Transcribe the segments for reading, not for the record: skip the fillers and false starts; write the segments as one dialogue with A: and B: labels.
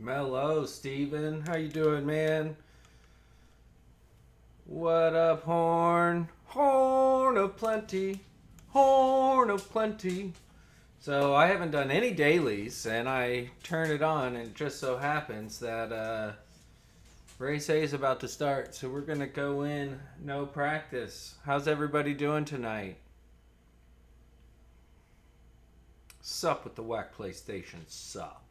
A: Mello, Steven. How you doing, man? What up, Horn? Horn of plenty. Horn of plenty. So I haven't done any dailies, and I turn it on, and it just so happens that race A is about to start. So we're going to go in, no practice. How's everybody doing tonight? Sup with the whack PlayStation, sup.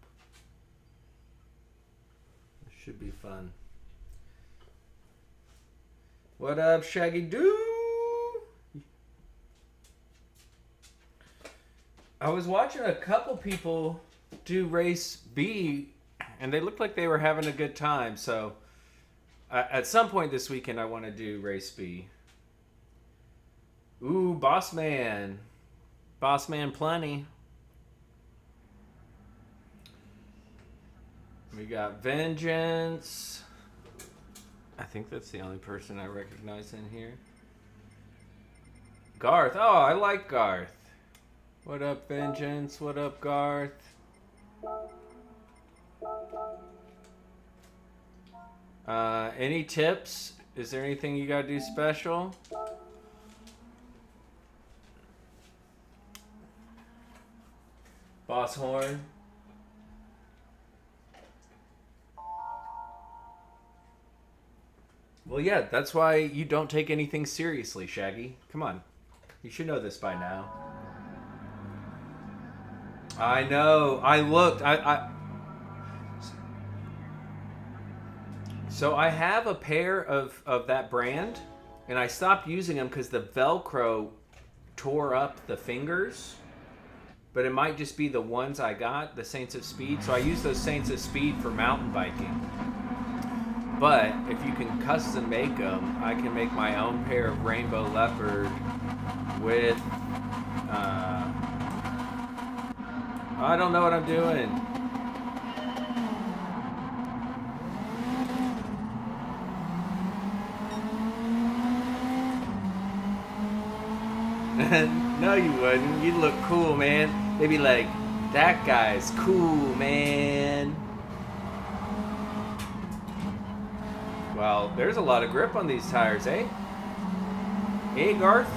A: Should be fun. What up, Shaggy Doo? I was watching a couple people do race B, and they looked like they were having a good time. So at some point this weekend, I want to do race B. Ooh, Boss Man. Boss Man plenty. We got Vengeance. I think that's the only person I recognize in here. Garth. Oh, I like Garth. What up, Vengeance? What up, Garth? Any tips? Is there anything you gotta do special? Boss Horn. Well, yeah, that's why you don't take anything seriously, Shaggy. Come on. You should know this by now. I know. I looked. So I have a pair of that brand, and I stopped using them because the Velcro tore up the fingers. But it might just be the ones I got, the Saints of Speed. So I use those Saints of Speed for mountain biking. But if you can custom make them, I can make my own pair of Rainbow Leopard with, I don't know what I'm doing. No, you wouldn't. You'd look cool, man. They'd be like, that guy's cool, man. Well, there's a lot of grip on these tires, eh? Hey, Garth?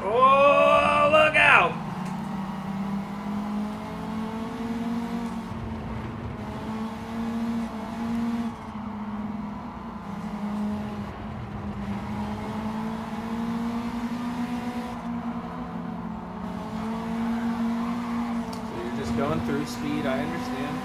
A: Oh, look out! Going through speed, I understand.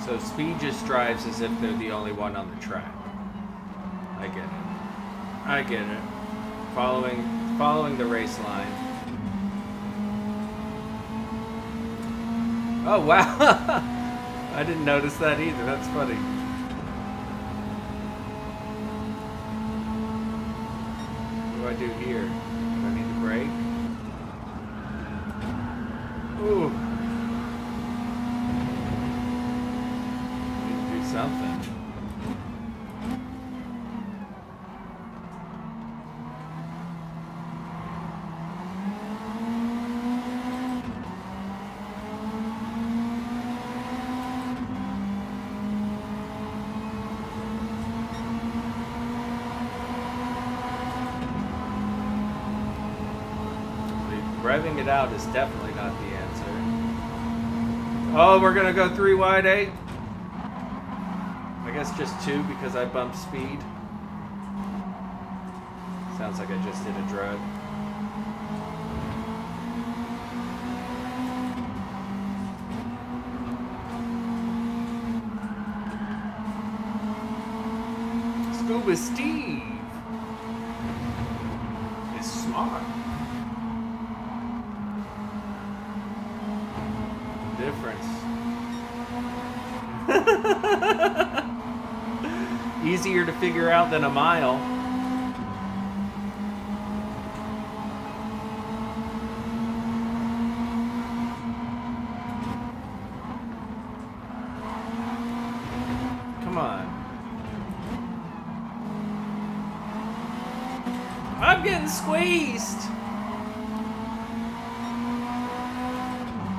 A: So speed just drives as if they're the only one on the track. I get it. I get it. Following the race line. Oh wow! I didn't notice that either. That's funny. What do I do here? Do I need to brake? Ooh. Something. Revving it out is definitely not the answer. Oh, we're gonna go 3 wide, 8. I guess just 2 because I bumped speed. Sounds like I just did a drug. Scuba Steve is smart. Difference. Easier to figure out than a mile. Come on. I'm getting squeezed.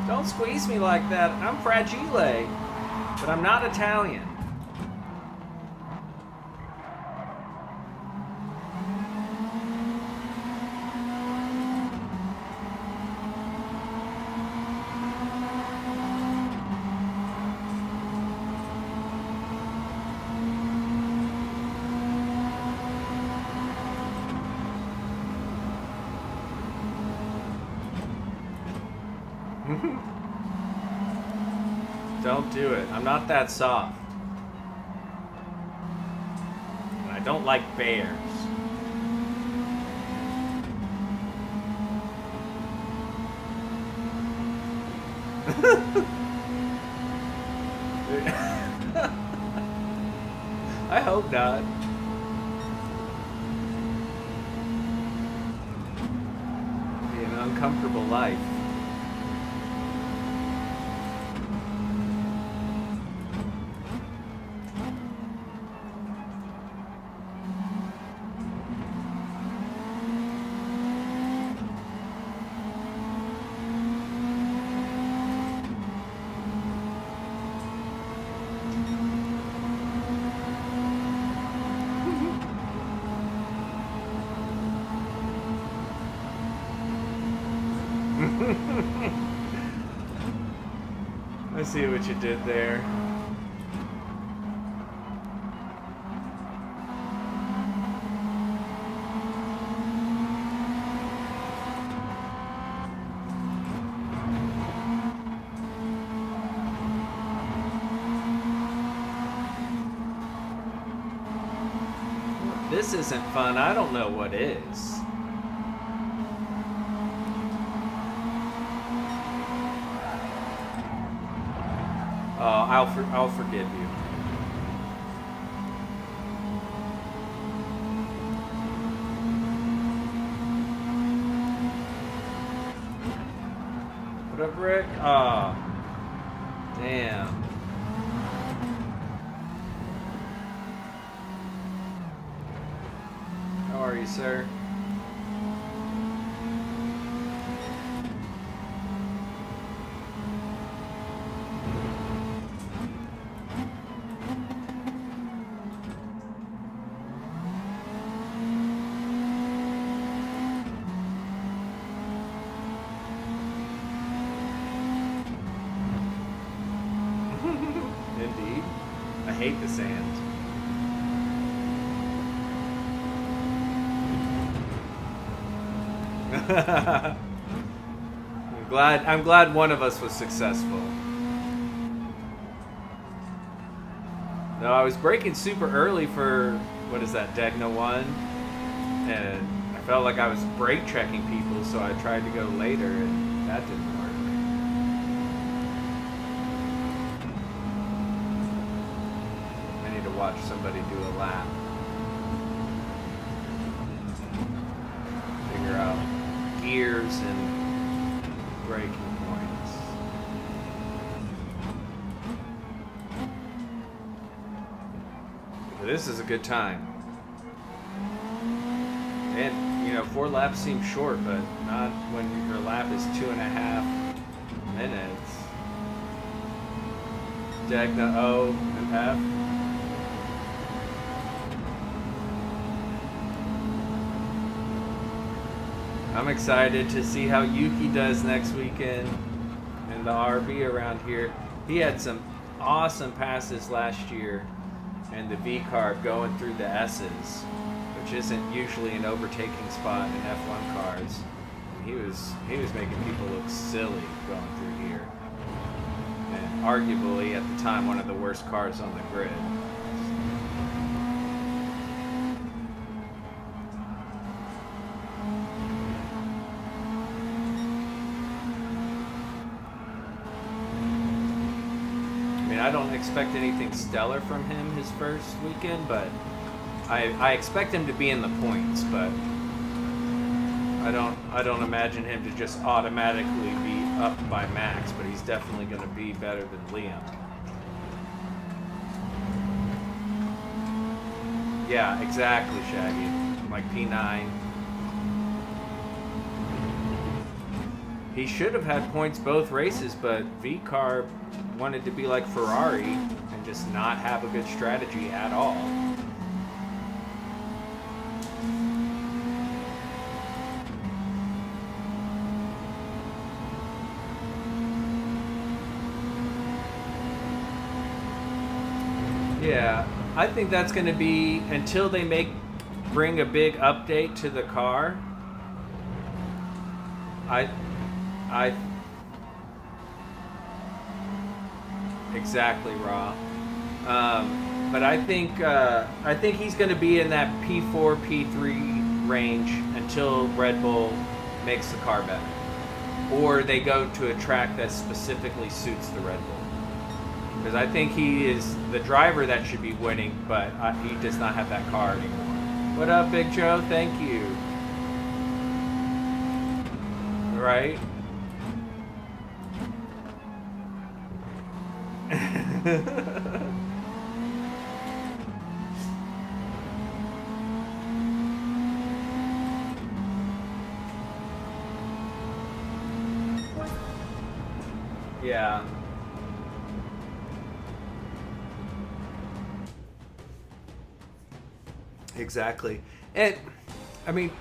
A: Don't squeeze me like that. I'm fragile, but I'm not Italian. Don't do it. I'm not that soft. And I don't like bears. I hope not. It'd be an uncomfortable life. I see what you did there. This isn't fun. I don't know what is. I'll forgive you. What up, Rick? Aw. Damn. How are you, sir? Indeed. I hate the sand. I'm glad one of us was successful. No, I was braking super early for, what is that, Degna 1? And I felt like I was brake checking people, so I tried to go later, and that didn't work. Watch somebody do a lap. Figure out gears and braking points. This is a good time. And, you know, 4 laps seem short, but not when your lap is 2.5 minutes. Degna O and F. I'm excited to see how Yuki does next weekend in the RB around here. He had some awesome passes last year in the V carb going through the S's. which isn't usually an overtaking spot in F1 cars. And he was making people look silly going through here. And arguably, at the time, one of the worst cars on the grid. I don't expect anything stellar from him his first weekend, but I expect him to be in the points, but I don't imagine him to just automatically be up by Max, but he's definitely going to be better than Liam. Yeah, exactly, Shaggy. Like P9. He should have had points both races, but V-Carb wanted to be like Ferrari and just not have a good strategy at all. Yeah, I think that's going to be until they bring a big update to the car. Exactly, Raw. But I think he's going to be in that P4, P3 range until Red Bull makes the car better, or they go to a track that specifically suits the Red Bull. Because I think he is the driver that should be winning, but he does not have that car anymore. What up, Big Joe? Thank you. Right? Yeah. Exactly. And I mean,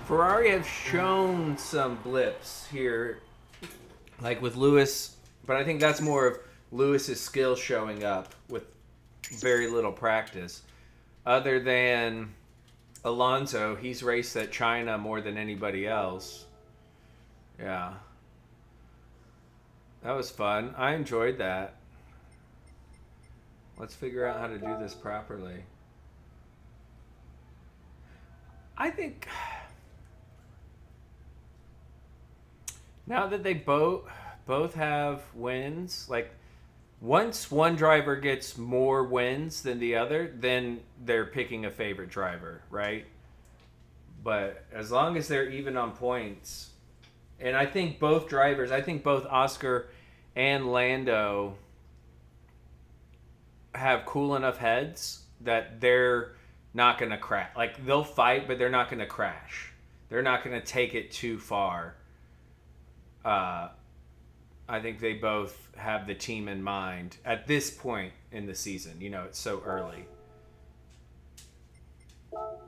A: Ferrari have shown some blips here, like with Lewis, but I think that's more of Lewis's skill showing up with very little practice. Other than Alonso, he's raced at China more than anybody else. Yeah. That was fun. I enjoyed that. Let's figure out how to do this properly. I think now that they both have wins, like once one driver gets more wins than the other, then they're picking a favorite driver, right? But as long as they're even on points, and I think both drivers, I think both Oscar and Lando have cool enough heads that they're not going to crash. Like, they'll fight, but they're not going to crash. They're not going to take it too far. I think they both have the team in mind at this point in the season. You know, it's so early. All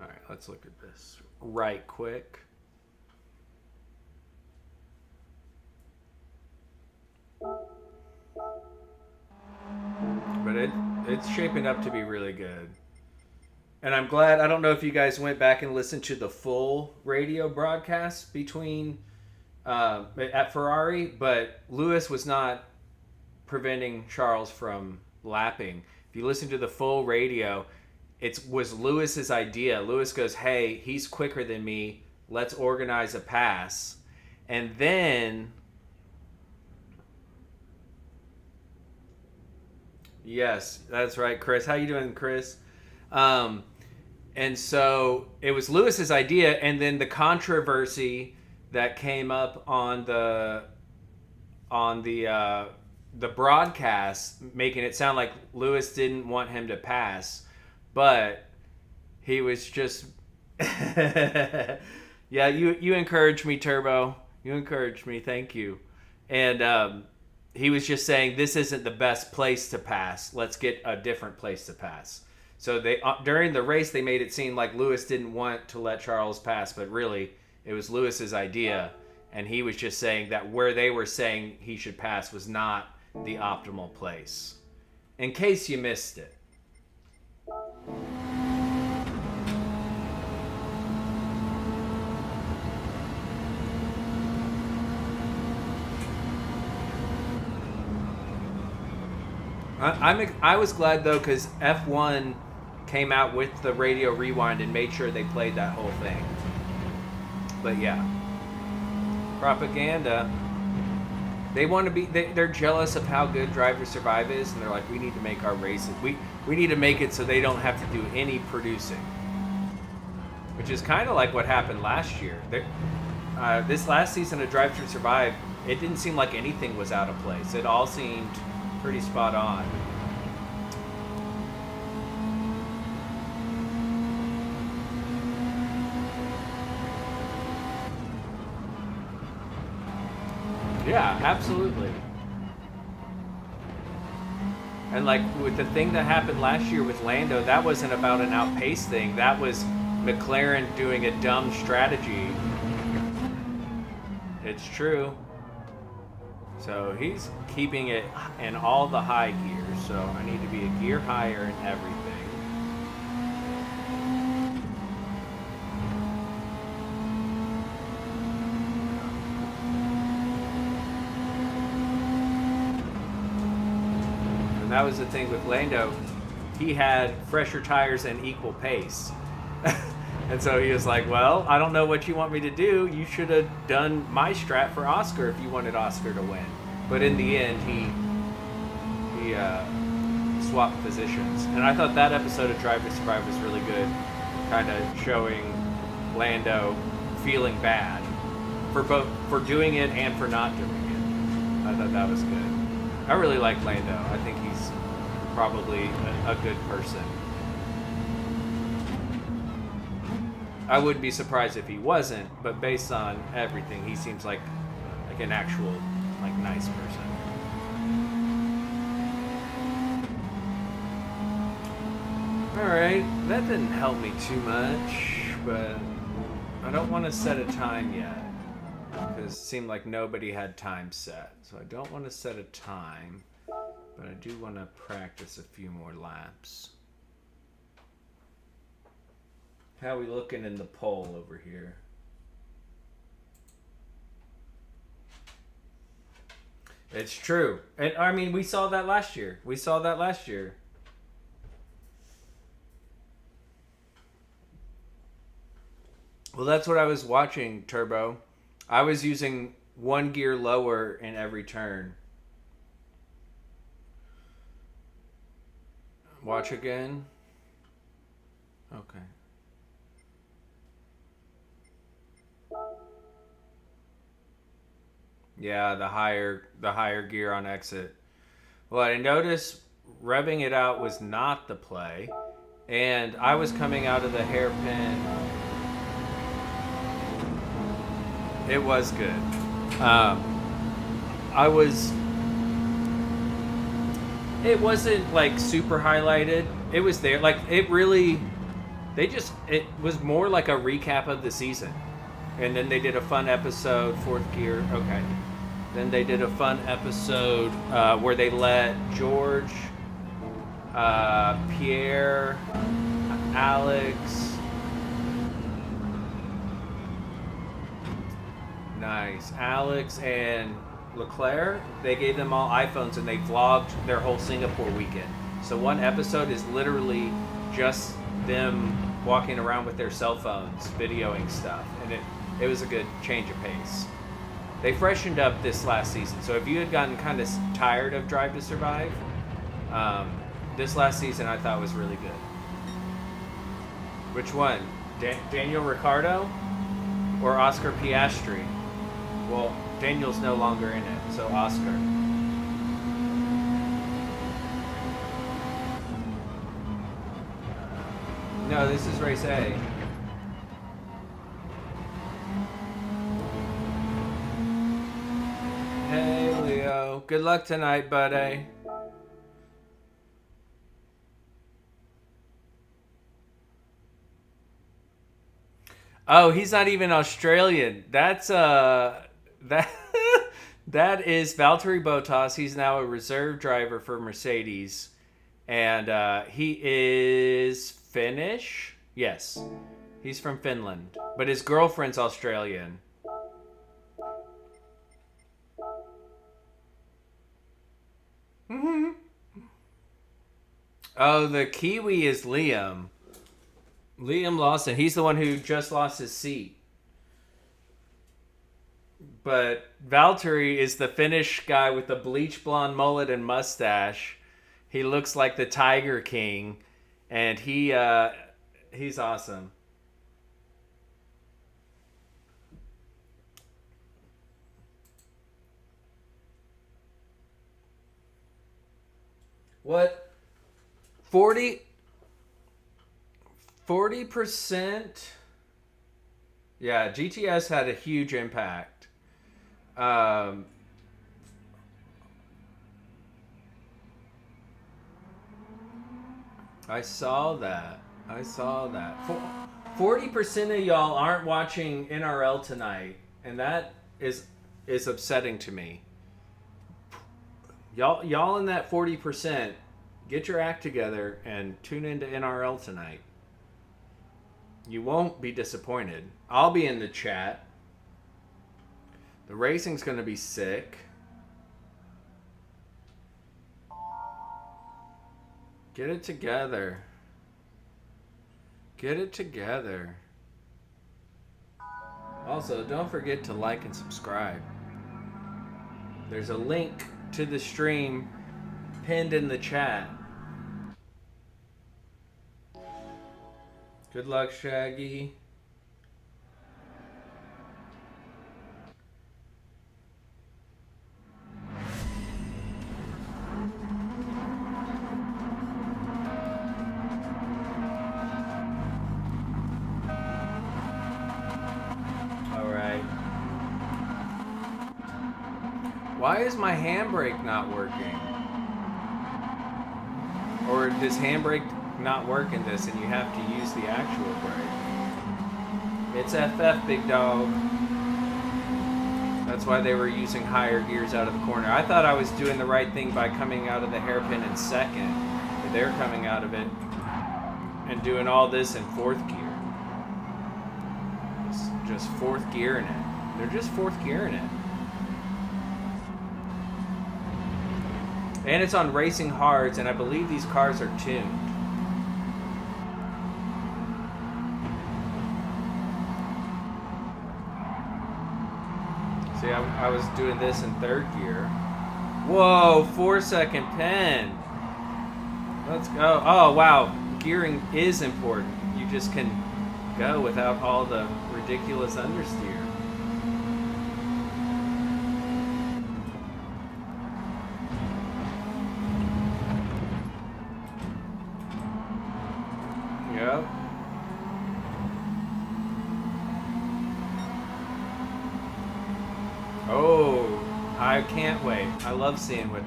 A: right, let's look at this right quick. But it's shaping up to be really good. And I'm glad, I don't know if you guys went back and listened to the full radio broadcast between at Ferrari, but Lewis was not preventing Charles from lapping. If you listen to the full radio, it was Lewis's idea. Lewis goes, hey, he's quicker than me. Let's organize a pass. And then... Yes, that's right, Chris. How you doing, Chris? And so it was Lewis's idea, and then the controversy that came up on the broadcast, making it sound like Lewis didn't want him to pass, but he was just yeah. You encouraged me, Turbo. You encouraged me. Thank you. And he was just saying this isn't the best place to pass. Let's get a different place to pass. So they during the race they made it seem like Lewis didn't want to let Charles pass, but really it was Lewis's idea, and he was just saying that where they were saying he should pass was not the optimal place. in case you missed it. I was glad though because F1 came out with the radio rewind and made sure they played that whole thing. But yeah, propaganda. They want to be. They're jealous of how good Drive to Survive is, and they're like, we need to make our races. We need to make it so they don't have to do any producing, which is kind of like what happened last year. This last season of Drive to Survive, it didn't seem like anything was out of place. It all seemed pretty spot on. Yeah, absolutely. And like with the thing that happened last year with Lando, that wasn't about an outpace thing. That was McLaren doing a dumb strategy. It's true. So he's keeping it in all the high gears. So I need to be a gear higher in everything. And that was the thing with Lando. He had fresher tires and equal pace. And so he was like, well, I don't know what you want me to do. You should have done my strat for Oscar if you wanted Oscar to win. But in the end, he swapped positions. And I thought that episode of Drive to Survive was really good, kind of showing Lando feeling bad for doing it and for not doing it. I thought that was good. I really like Lando. I think he's probably a good person. I wouldn't be surprised if he wasn't, but based on everything, he seems like an actual nice person. Alright, that didn't help me too much, but I don't want to set a time yet, because it seemed like nobody had time set. So I don't want to set a time, but I do want to practice a few more laps. How are we looking in the poll over here? It's true. And I mean, we saw that last year. Well, that's what I was watching, Turbo. I was using one gear lower in every turn. Watch again. Okay. Yeah, the higher gear on exit. Well, I noticed revving it out was not the play, and I was coming out of the hairpin. It was good. It wasn't like super highlighted. It was there. Like it was more like a recap of the season. And then they did a fun episode, fourth gear. Okay. Then they did a fun episode where they let George, Pierre, Alex. Nice. Alex and Leclerc, they gave them all iPhones and they vlogged their whole Singapore weekend. So one episode is literally just them walking around with their cell phones, videoing stuff. And it was a good change of pace. They freshened up this last season. So if you had gotten kind of tired of Drive to Survive, this last season I thought was really good. Which one? Daniel Ricciardo or Oscar Piastri? Well, Daniel's no longer in it, so Oscar. No, this is race A. Hey, Leo. Good luck tonight, buddy. Oh, he's not even Australian. That's that that is Valtteri Bottas. He's now a reserve driver for Mercedes. And he is Finnish. Yes, he's from Finland, but his girlfriend's Australian. Oh, the Kiwi is Liam. Liam Lawson. He's the one who just lost his seat. But Valtteri is the Finnish guy with the bleach blonde mullet and mustache. He looks like the Tiger King, and he's awesome. What? 40%? Yeah, GTS had a huge impact. I saw that. 40% of y'all aren't watching NRL tonight, and that is upsetting to me. Y'all in that 40%, get your act together and tune into NRL tonight. You won't be disappointed. I'll be in the chat. The racing's going to be sick. Get it together. Get it together. Also, don't forget to like and subscribe. There's a link to the stream pinned in the chat. Good luck, Shaggy. Why is my handbrake not working? Or does handbrake not work in this and you have to use the actual brake? It's FF, big dog. That's why they were using higher gears out of the corner. I thought I was doing the right thing by coming out of the hairpin in second. But they're coming out of it and doing all this in fourth gear. It's just fourth gear in it. They're just fourth gear in it. And it's on racing hards, and I believe these cars are tuned. See, I was doing this in third gear. Whoa, 4-second pen. Let's go. Oh, wow. Gearing is important. You just can go without all the ridiculous understeer. Yep. Oh, I can't wait. I love seeing what...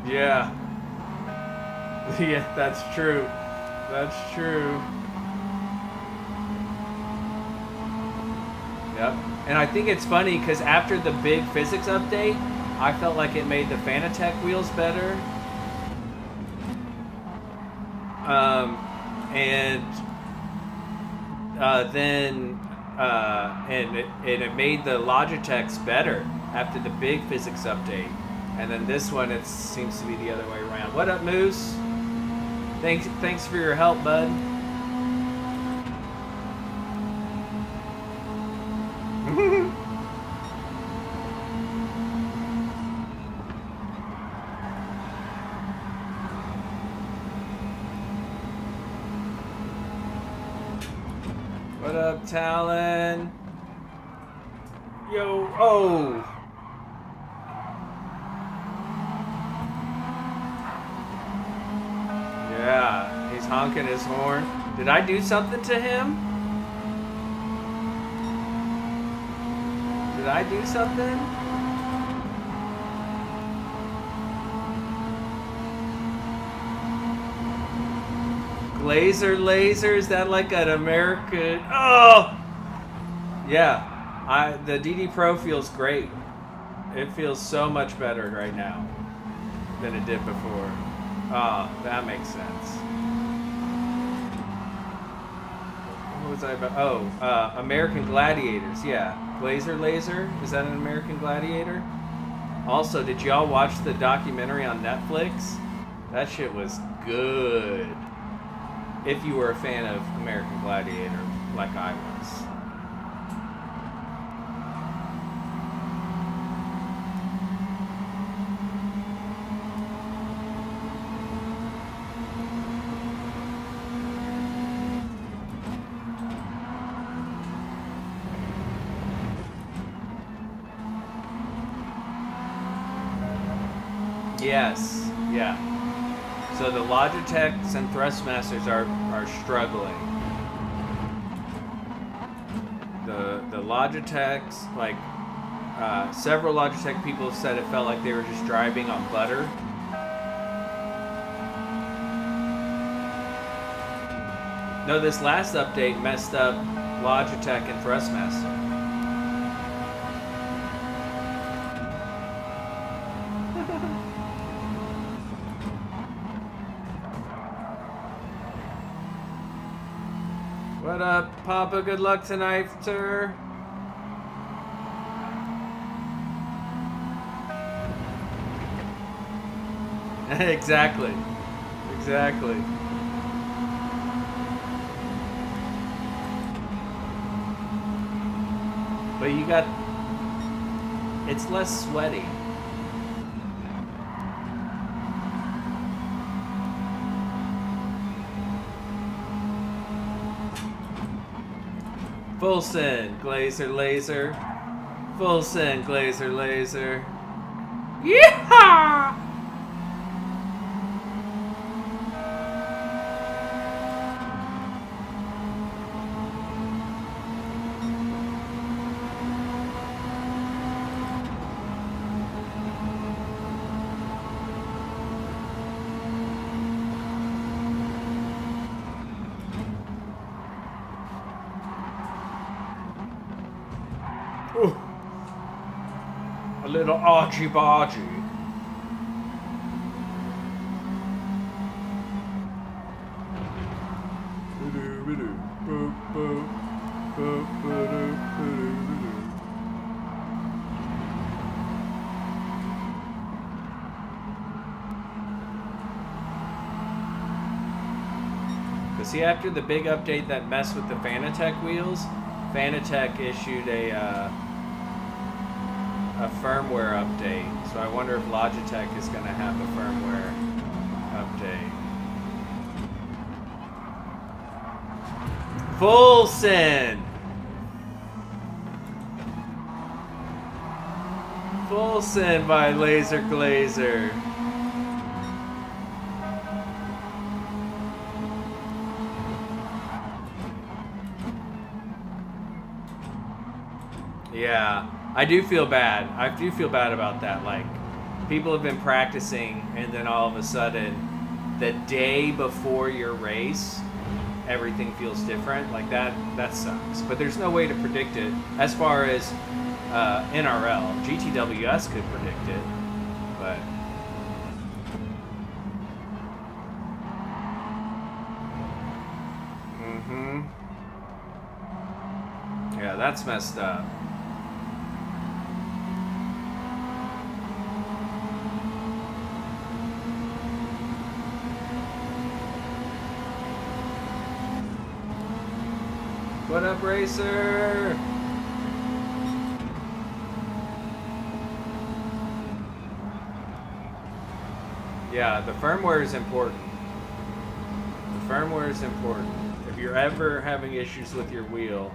A: Yeah. Yeah, that's true. That's true. Yep. And I think it's funny because after the big physics update, I felt like it made the Fanatec wheels better. And it made the Logitechs better after the big physics update. And then this one, it seems to be the other way around. What up, Moose? Thanks for your help, bud. What up, Talon? Yo, oh! Yeah, he's honking his horn. Did I do something to him? Did I do something? Glazer laser, is that like an American? Oh! Yeah, the DD Pro feels great. It feels so much better right now than it did before. Oh, that makes sense. What was I about? Oh, American Gladiators. Yeah, Glazer Laser. Is that an American Gladiator? Also, did y'all watch the documentary on Netflix? That shit was good. If you were a fan of American Gladiator, like I was. Yes, yeah. So the Logitechs and Thrustmasters are struggling. The Logitechs, like several Logitech people said it felt like they were just driving on butter. No, this last update messed up Logitech and Thrustmaster. What up, Papa? Good luck tonight, sir. Exactly. Exactly. But you got... It's less sweaty. Full send, Glazer Laser. Full send, Glazer Laser. Yeehaw! Ooh. A little argy-bargy. But see, after the big update that messed with the Fanatec wheels, Fanatec issued a firmware update. So I wonder if Logitech is going to have a firmware update. Full send! Full send by Laser Glazer. Yeah, I do feel bad. I do feel bad about that. Like, people have been practicing, and then all of a sudden, the day before your race, everything feels different. Like, that sucks. But there's no way to predict it. As far as NRL, GTWS could predict it, but... Yeah, that's messed up. What up, Racer? Yeah, the firmware is important. The firmware is important. If you're ever having issues with your wheel,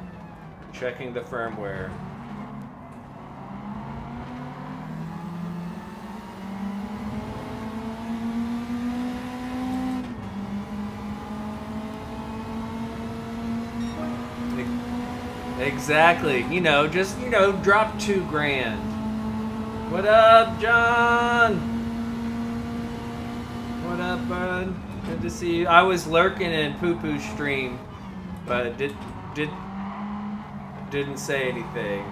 A: checking the firmware. Exactly. You know, just, you know, drop $2,000. What up, John? What up, bud? Good to see you. I was lurking in Poo Poo's stream, but didn't say anything.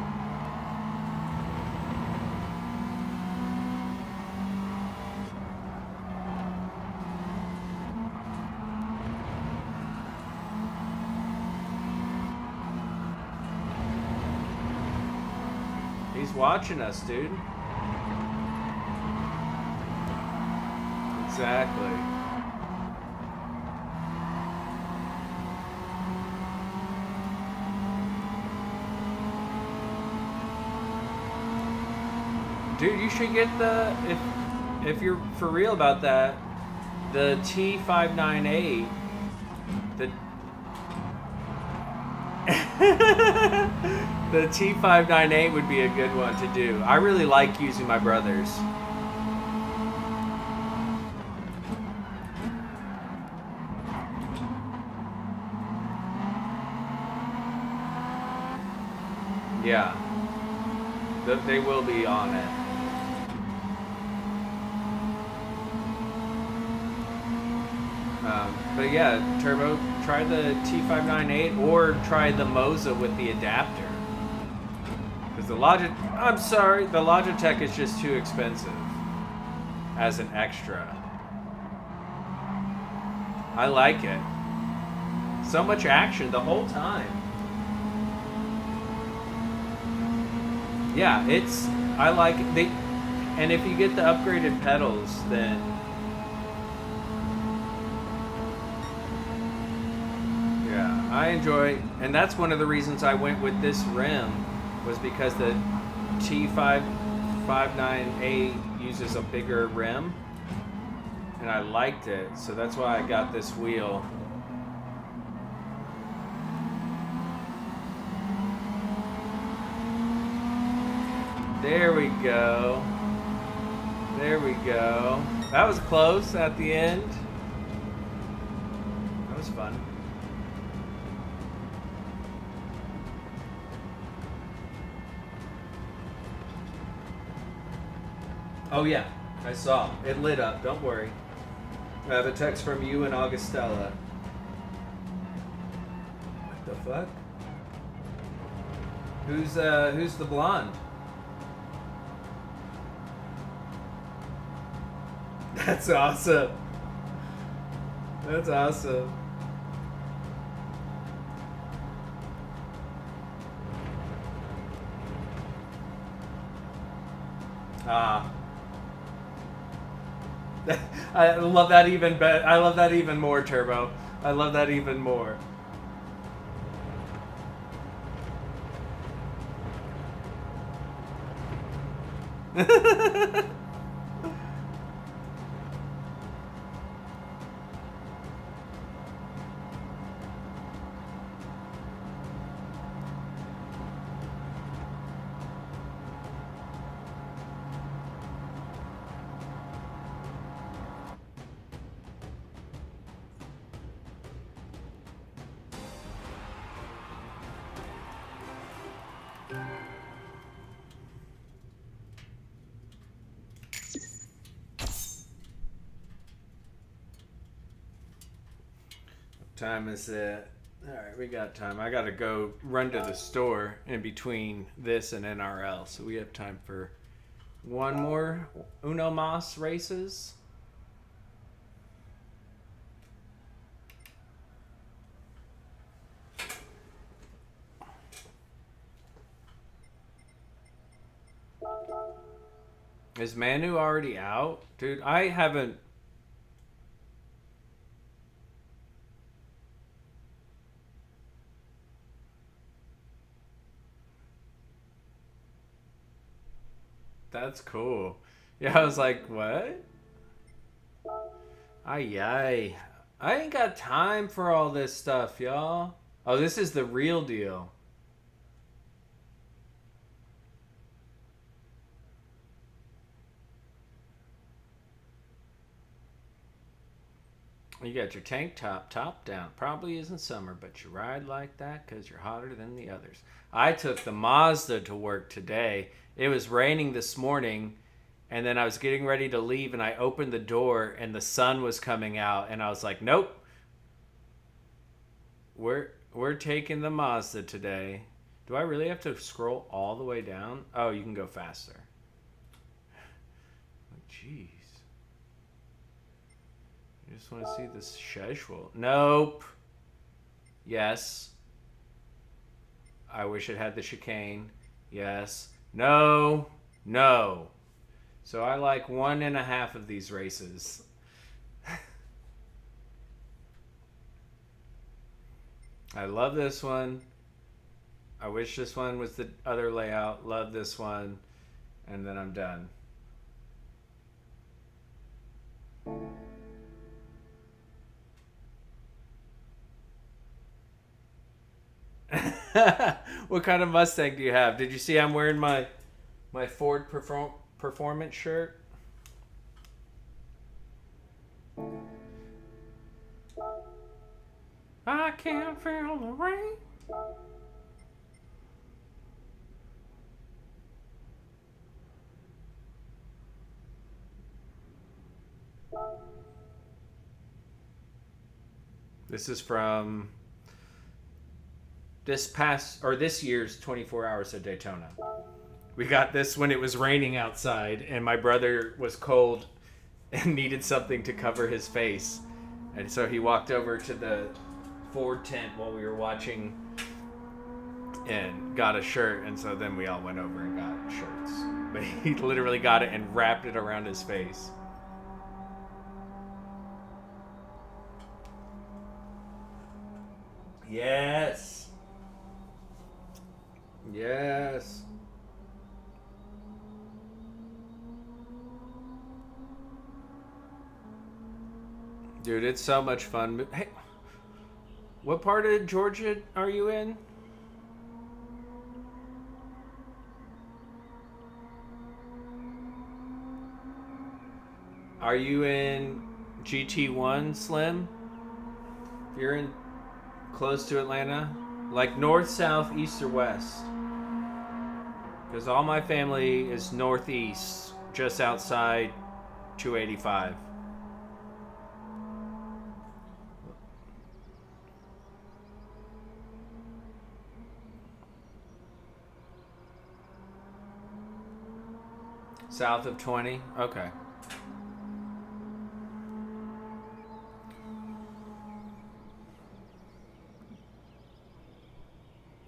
A: He's watching us, dude. Exactly. Dude, you should get the, if you're for real about that, the T598, the the T598 would be a good one to do. I really like using my brother's. Yeah. They will be on it. But yeah, Turbo, try the T598 or try the Moza with the adapter. Because the Logitech is just too expensive as an extra. I like it. So much action the whole time. Yeah, I like it. And if you get the upgraded pedals, then yeah, I enjoy, and that's one of the reasons I went with this rim, was because the T598 uses a bigger rim, and I liked it, so that's why I got this wheel. There we go. There we go. That was close at the end. That was fun. Oh yeah, I saw. It lit up. Don't worry. I have a text from you and Augustella. What the fuck? Who's the blonde? That's awesome. That's awesome. Ah. I love that even better. I love that even more, Turbo. I love that even more. Time is it? All right, we got time. I gotta go run to the store in between this and NRL, so we have time for one more Uno Mas races. Is Manu already out? Dude, I haven't. That's cool. Yeah, I was like, what? Ay. I ain't got time for all this stuff, y'all. Oh, this is the real deal. You got your tank top down. Probably isn't summer, but you ride like that because you're hotter than the others. I took the Mazda to work today. It was raining this morning, and then I was getting ready to leave, and I opened the door, and the sun was coming out, and I was like, nope. We're taking the Mazda today. Do I really have to scroll all the way down? Oh, you can go faster. Jeez. I just want to see this schedule. Nope. Yes. I wish it had the chicane. Yes. No. No. So I like 1.5 of these races. I love this one. I wish this one was the other layout. Love this one. And then I'm done. What kind of Mustang do you have? Did you see I'm wearing my Ford Performance shirt? I can't feel the rain. This is from this year's 24 Hours of Daytona. We got this when it was raining outside and my brother was cold and needed something to cover his face. And so he walked over to the Ford tent while we were watching and got a shirt. And so then we all went over and got shirts. But he literally got it and wrapped it around his face. Yes. Yes. Dude, it's so much fun. Hey, what part of Georgia are you in? Are you in GT1, Slim? If you're in close to Atlanta? Like north, south, east, or west? Because all my family is northeast, just outside 285. South of 20? Okay.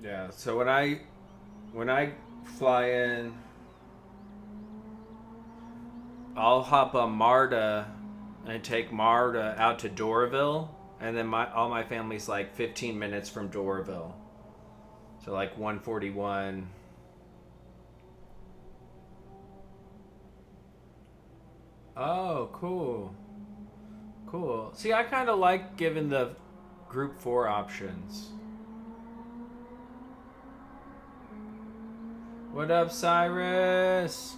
A: Yeah, so when I fly in, I'll hop on MARTA and take MARTA out to Doraville, and then all my family's like 15 minutes from Doraville. So like 141. Oh, cool. Cool. See, I kind of like giving the group 4 options. What up, Cyrus?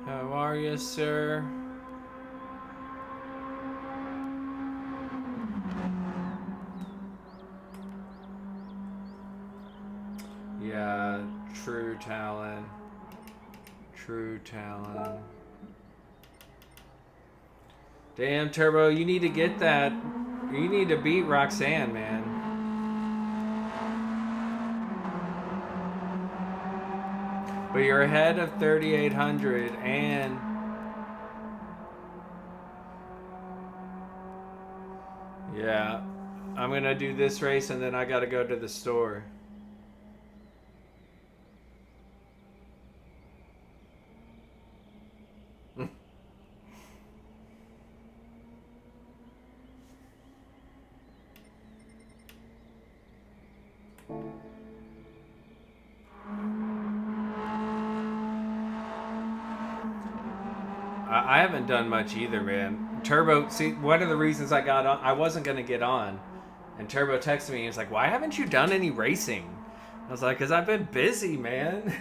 A: How are you, sir? Yeah, true talent. True talent. Damn, Turbo, you need to get that. You need to beat Roxanne, man. But you're ahead of 3,800 and... Yeah. I'm gonna do this race and then I gotta go to the store. I haven't done much either, man. Turbo, see, one of the reasons I got on, I wasn't going to get on. And Turbo texted me, he was like, why haven't you done any racing? I was like, because I've been busy, man.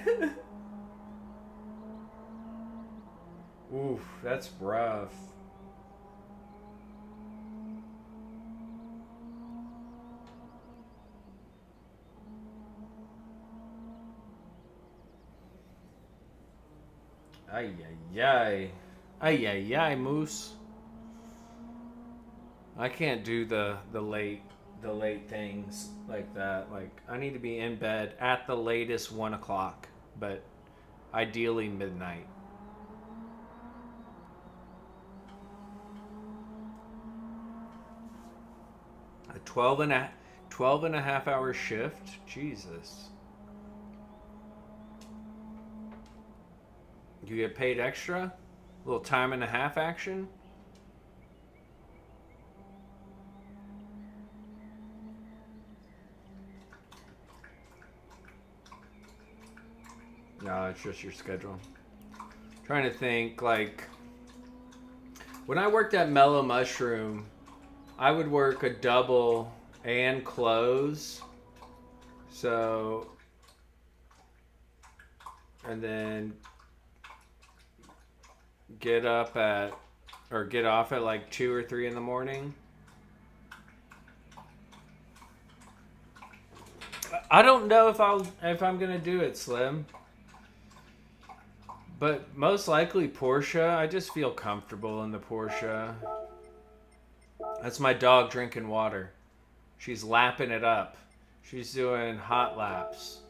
A: Oof, that's rough. Ay, ay, ay. Ay, ay, ay, Moose. I can't do the late things like that. Like I need to be in bed at the latest 1 o'clock, but ideally midnight. A 12 and a half hour shift? Jesus. You get paid extra? A little time and a half action? No, it's just your schedule. Trying to think, like, when I worked at Mellow Mushroom, I would work a double and close. So, and then get off at like 2 or 3 in the morning. I don't know if I'm gonna do it, Slim. But most likely Porsche. I just feel comfortable in the Porsche. That's my dog drinking water. She's lapping it up. She's doing hot laps.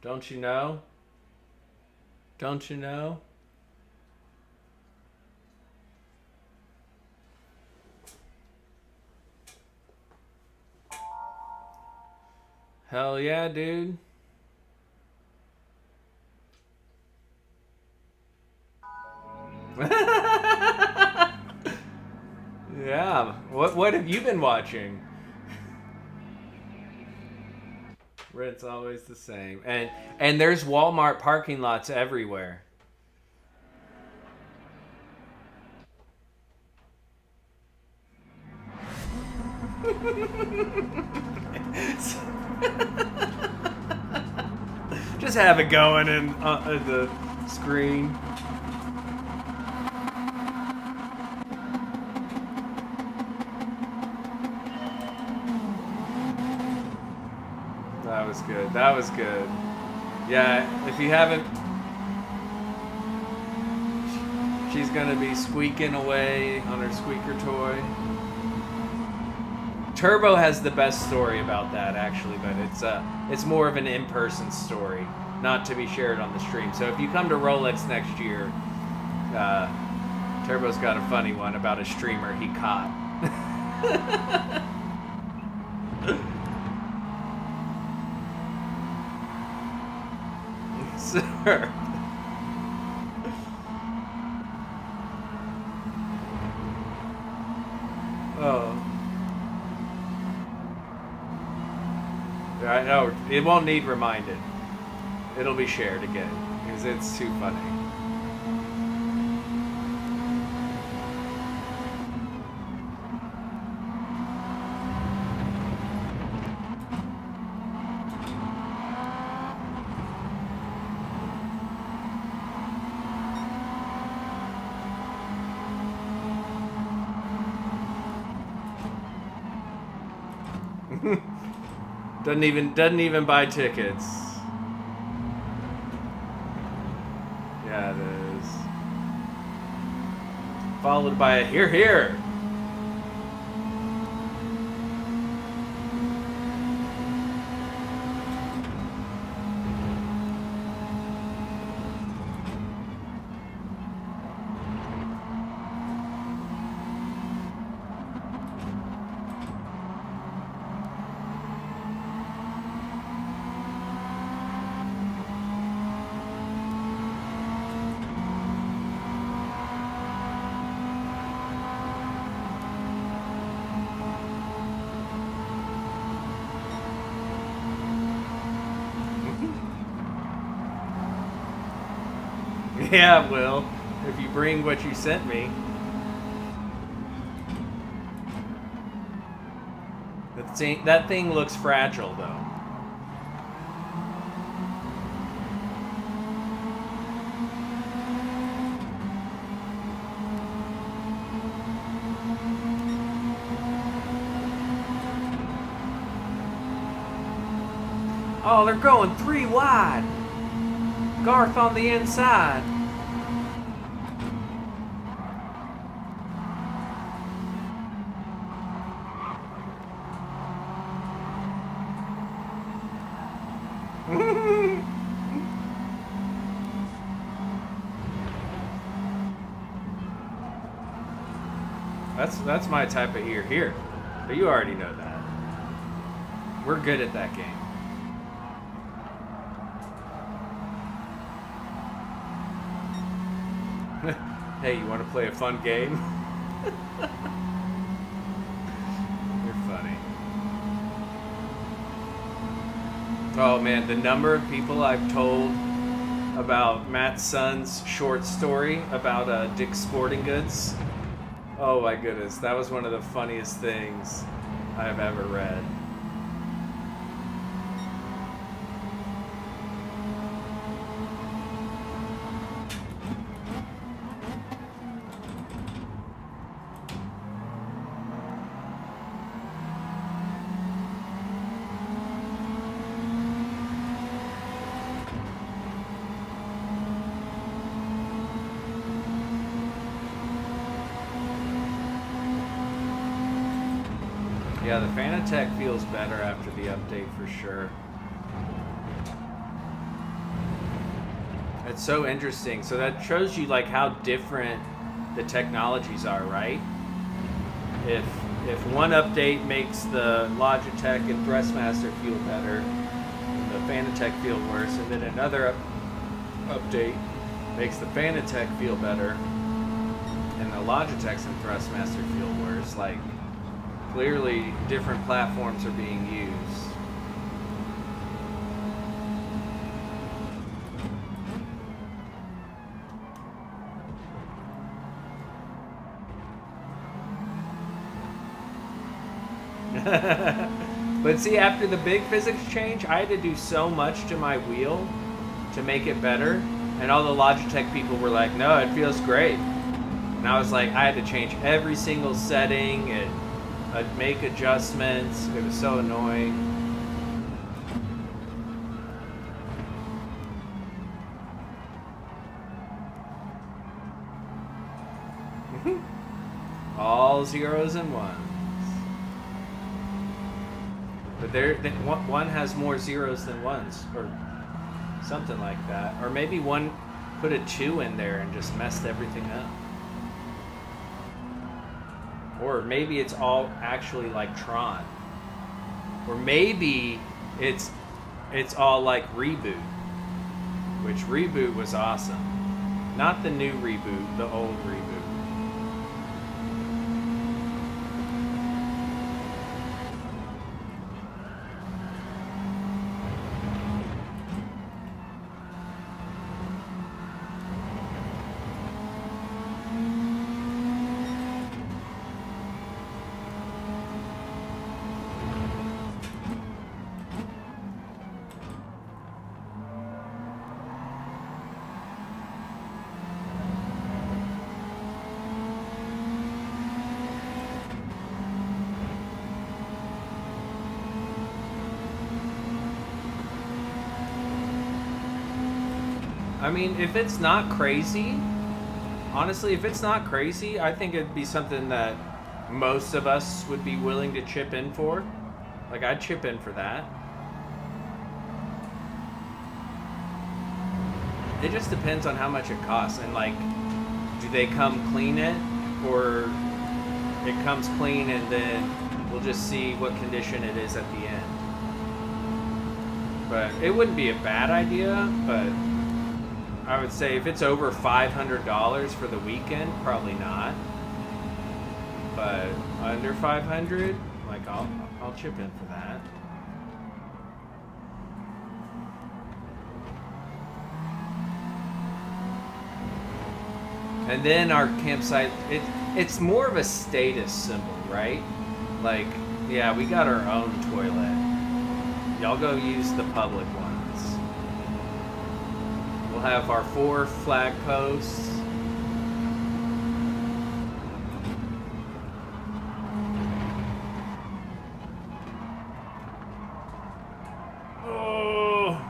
A: Don't you know? Don't you know? Hell yeah, dude. Yeah. What have you been watching? Rent's always the same. And there's Walmart parking lots everywhere. Just have it going in the screen. That was good. That was good. Yeah, if you haven't... She's gonna be squeaking away on her squeaker toy. Turbo has the best story about that, actually, but it's more of an in-person story, not to be shared on the stream. So if you come to Rolex next year, Turbo's got a funny one about a streamer he caught. Sir. Oh. I know, it won't need reminded. It'll be shared again, because it's too funny. Doesn't even buy tickets. Yeah, it is. Followed by a here, here. Yeah, Will. If you bring what you sent me. That thing looks fragile, though. Oh, they're going 3 wide. Garth on the inside. That's my type of ear here. But you already know that. We're good at that game. Hey, you want to play a fun game? You're funny. Oh man, the number of people I've told about Matt Son's short story about Dick's Sporting Goods. Oh my goodness, that was one of the funniest things I've ever read. Yeah, the Fanatec feels better after the update for sure. It's so interesting. So that shows you like how different the technologies are, right? If one update makes the Logitech and Thrustmaster feel better, and the Fanatec feel worse, and then another update makes the Fanatec feel better, and the Logitechs and Thrustmaster feel worse, like clearly different platforms are being used. But see, after the big physics change, I had to do so much to my wheel to make it better, and all the Logitech people were like, no, it feels great. And I was like, I had to change every single setting and I'd make adjustments. It was so annoying. All zeros and ones. But one has more zeros than ones, or something like that. Or maybe one put a 2 in there and just messed everything up. Or maybe it's all actually like Tron. Or maybe it's all like Reboot. Which Reboot was awesome. Not the new Reboot, the old Reboot. I mean, if it's not crazy, honestly, if it's not crazy, I think it'd be something that most of us would be willing to chip in for. Like, I'd chip in for that. It just depends on how much it costs. And, like, do they come clean it? Or it comes clean and then we'll just see what condition it is at the end. But it wouldn't be a bad idea, but I would say if it's over $500 for the weekend, probably not. But under 500, like I'll chip in for that. And then our campsite, it's more of a status symbol, right? Like, yeah, we got our own toilet. Y'all go use the public ones. We'll have our 4 flag posts. Oh.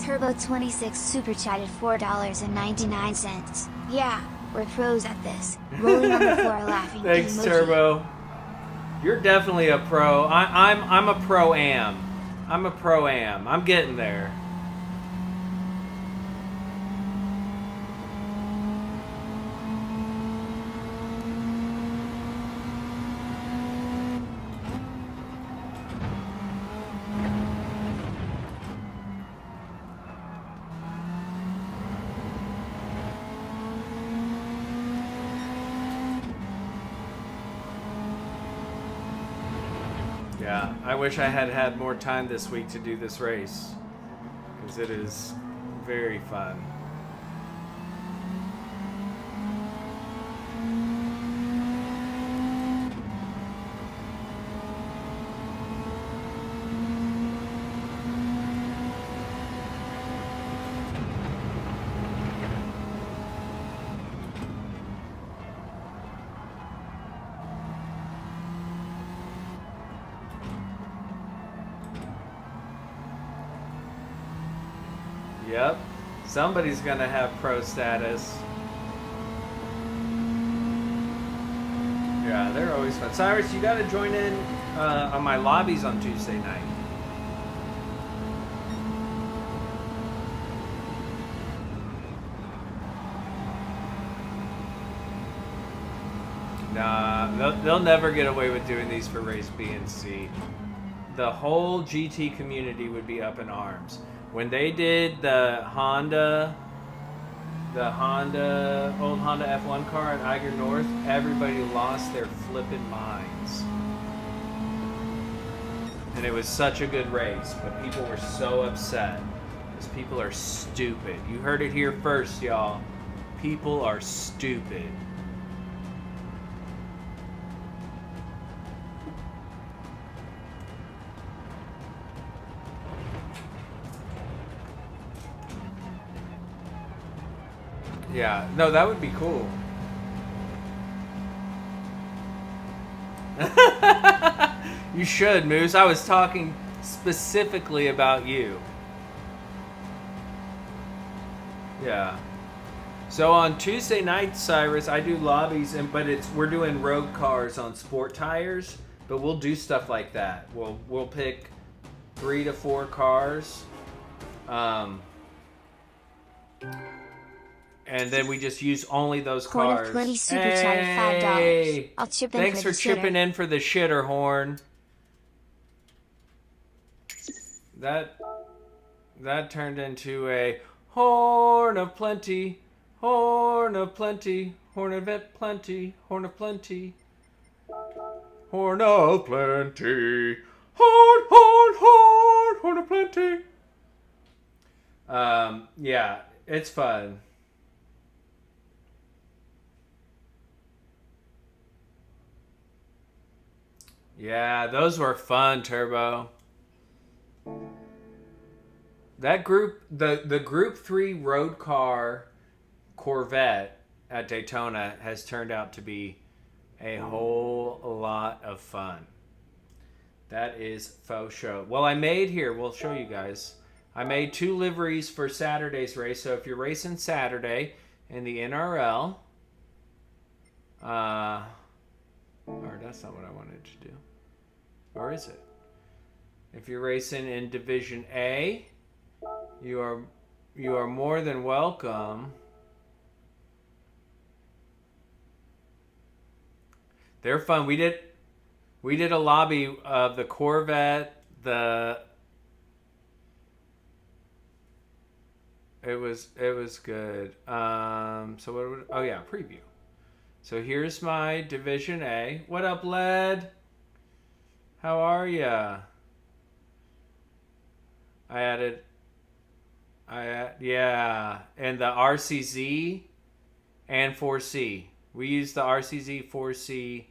B: Turbo 26 super chatted $4.99. Yeah, we're pros at this. Rolling on the floor laughing.
A: Thanks,
B: emoji.
A: Turbo. You're definitely a pro. I'm a pro-am. I'm a pro-am. I'm getting there. Yeah, I wish I had had more time this week to do this race, because it is very fun. Yep, somebody's gonna have pro status. Yeah, they're always fun. Cyrus, you gotta join in on my lobbies on Tuesday night. Nah, they'll never get away with doing these for race B and C. The whole GT community would be up in arms. When they did the old Honda F1 car at Eiger North, everybody lost their flippin' minds. And it was such a good race, but people were so upset. Because people are stupid. You heard it here first, y'all. People are stupid. Yeah, no, that would be cool. You should, Moose. I was talking specifically about you. Yeah. So on Tuesday night, Cyrus, I do lobbies, but we're doing road cars on sport tires. But we'll do stuff like that. We'll pick 3 to 4 cars. And then we just use only those cars.
B: Horn of 20 super chatted $5. I'll chip in
A: Thanks
B: for
A: for chipping in for the shitter, Horn. That turned into a horn of plenty, horn of plenty, horn of it plenty, horn of plenty, horn of plenty, horn, horn, horn, horn of plenty. Yeah, it's fun. Yeah, those were fun, Turbo. That group, the Group 3 road car Corvette at Daytona has turned out to be a whole lot of fun. That is faux show. Well, I made here, we'll show you guys. I made 2 liveries for Saturday's race. So if you're racing Saturday in the NRL, or that's not what I wanted to do. Or is it? If you're racing in Division A, you are more than welcome. They're fun. We did a lobby of the Corvette, it was good. So oh yeah, preview. So here's my Division A. What up, Led? How are ya? Yeah, and the RCZ and 4C. We used the RCZ, 4C,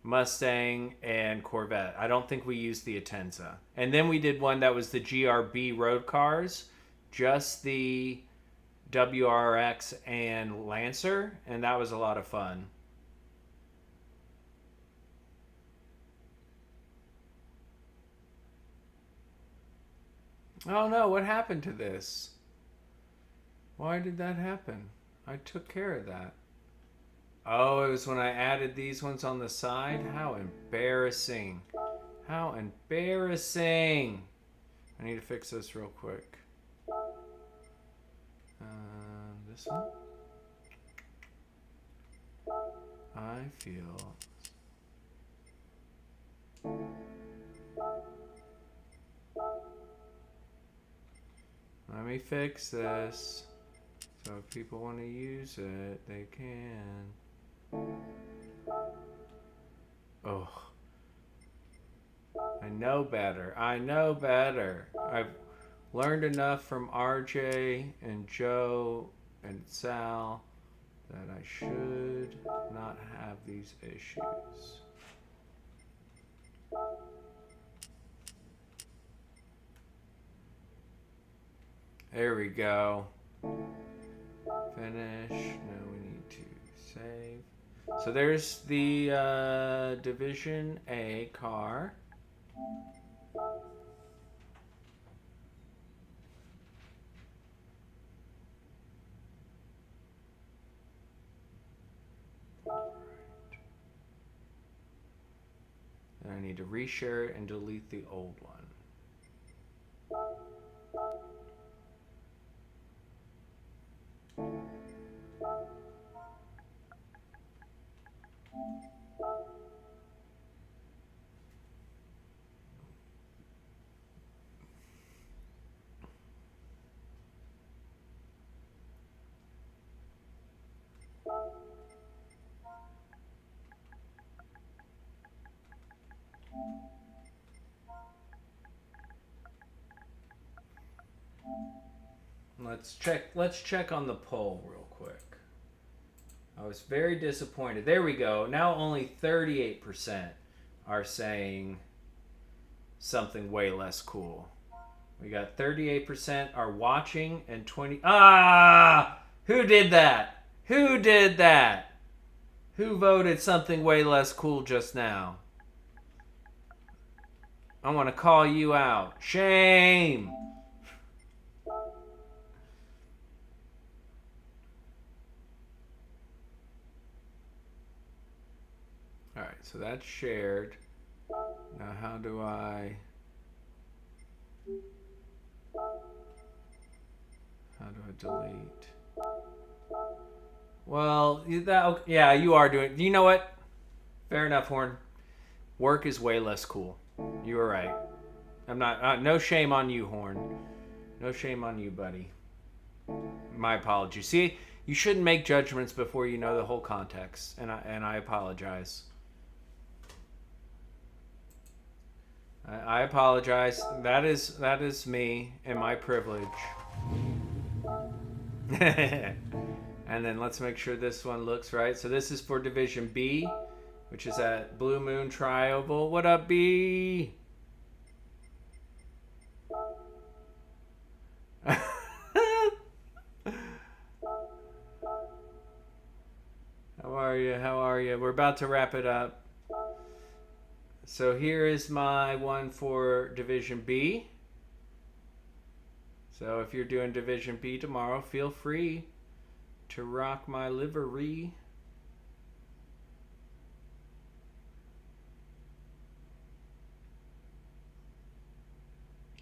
A: Mustang, and Corvette. I don't think we used the Atenza. And then we did one that was the GRB road cars, just the WRX and Lancer, and that was a lot of fun. Oh no, what happened to this? Why did that happen? I took care of that. Oh, it was when I added these ones on the side? How embarrassing. How embarrassing. I need to fix this real quick. This one? I feel... Let me fix this. So if people want to use it, they can. Oh. I know better. I know better. I've learned enough from RJ and Joe and Sal that I should not have these issues. There we go. Finish. Now we need to save. So there's the Division A car. And I need to reshare it and delete the old one. Let's check on the poll real quick. I was very disappointed. There we go. Now only 38% are saying something way less cool. We got 38% are watching and 20... Ah! Who did that? Who did that? Who voted something way less cool just now? I want to call you out. Shame! Alright, so that's shared. Now how do I delete? Well, yeah, you are doing... You know what? Fair enough, Horn. Work is way less cool. You were right. I'm not... no shame on you, Horn. No shame on you, buddy. My apologies. See, you shouldn't make judgments before you know the whole context, and I apologize. I apologize. That is me and my privilege. And then let's make sure this one looks right. So this is for Division B, which is at Blue Moon Trioval. What up, B? How are you? How are you? We're about to wrap it up. So here is my one for Division B. So if you're doing Division B tomorrow, feel free to rock my livery.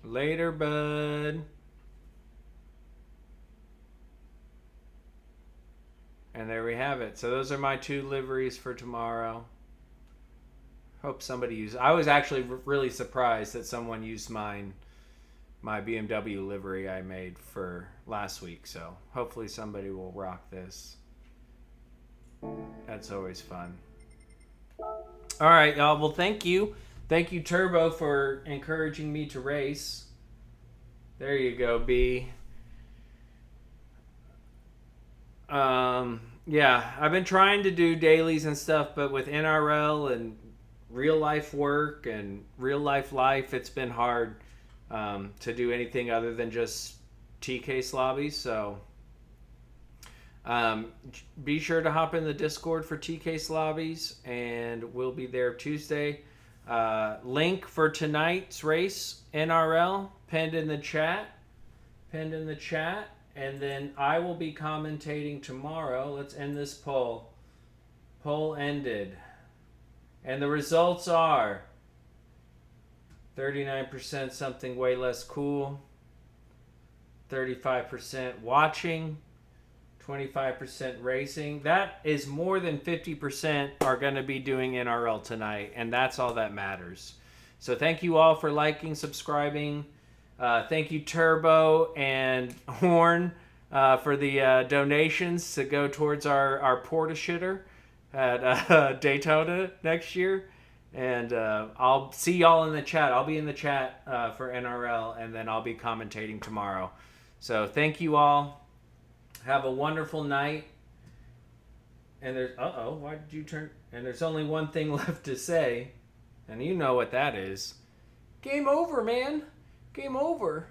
A: Later, bud. And there we have it. So those are my two liveries for tomorrow. Hope somebody used... I was actually really surprised that someone used my BMW livery I made for last week. So hopefully somebody will rock this. That's always fun. All right, y'all. Well, thank you. Thank you, Turbo, for encouraging me to race. There you go, B. Yeah, I've been trying to do dailies and stuff, but with NRL and real life work and real life, it's been hard to do anything other than just TK lobbies. So be sure to hop in the Discord for TK lobbies, and we'll be there Tuesday. Link for tonight's race, NRL, pinned in the chat. And then I will be commentating tomorrow. Let's end this poll. Poll ended. And the results are 39% something way less cool, 35% watching, 25% racing. That is more than 50% are going to be doing NRL tonight, and that's all that matters. So thank you all for liking, subscribing. Thank you, Turbo and Horn, for the donations to go towards our porta shitter at Daytona next year. And I'll see y'all in the chat. I'll be in the chat for NRL, and then I'll be commentating tomorrow. So thank you all. Have a wonderful night. And there's why did you turn? And there's only one thing left to say, and you know what that is. Game over, man. Game over.